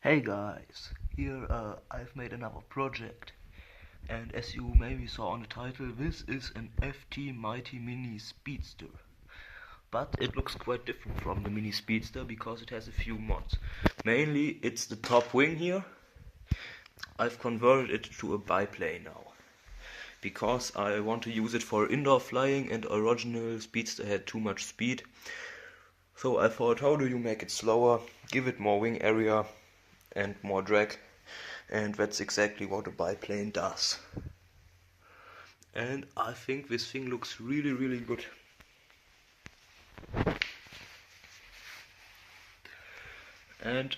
Hey guys, here I've made another project, and as you maybe saw on the title, this is an FT Mighty Mini Speedster. But it looks quite different from the Mini Speedster because it has a few mods. Mainly it's the top wing here. I've converted it to a biplane now, because I want to use it for indoor flying and original Speedster had too much speed. So I thought, how do you make it slower, give it more wing area and more drag, and that's exactly what a biplane does. And I think this thing looks really good. And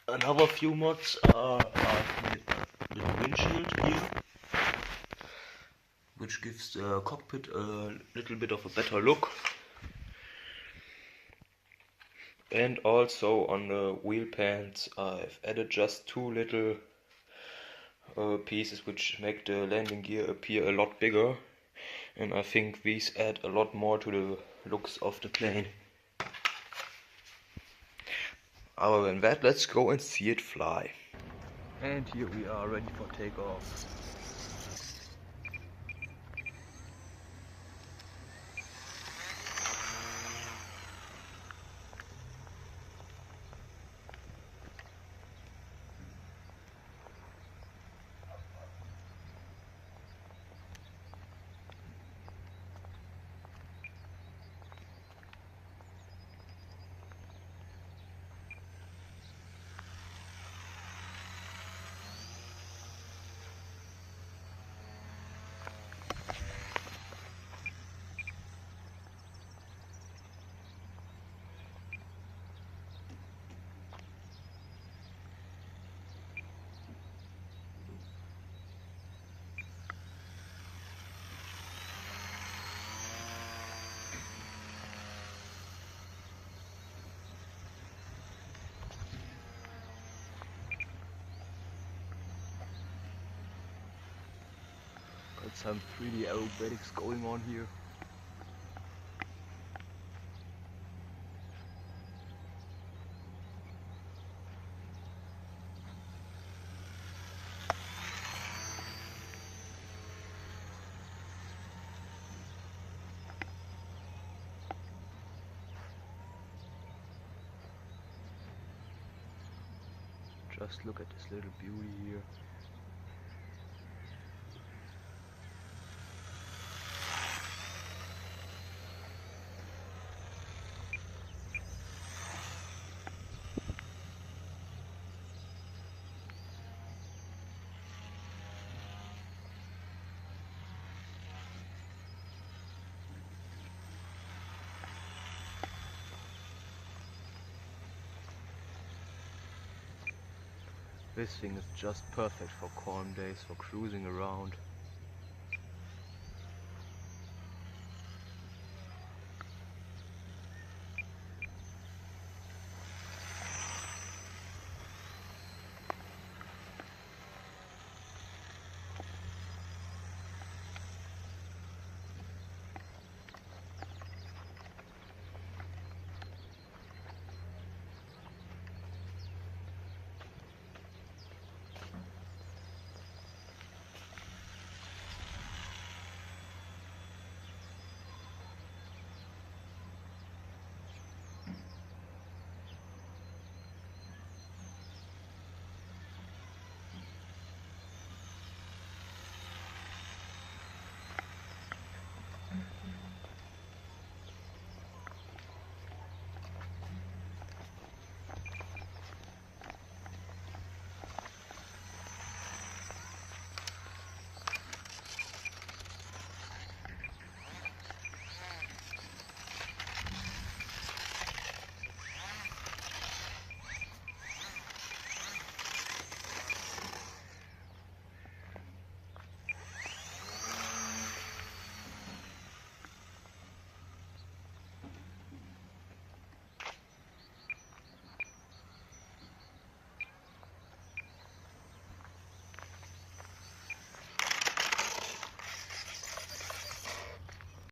another few mods are the windshield here, which gives the cockpit a little bit of a better look. And also on the wheel pans I've added just two little pieces which make the landing gear appear a lot bigger, and I think these add a lot more to the looks of the plane. Other than that, let's go and see it fly. And here we are ready for takeoff. Got some 3D aerobatics going on here. Just look at this little beauty here. This thing is just perfect for calm days, for cruising around.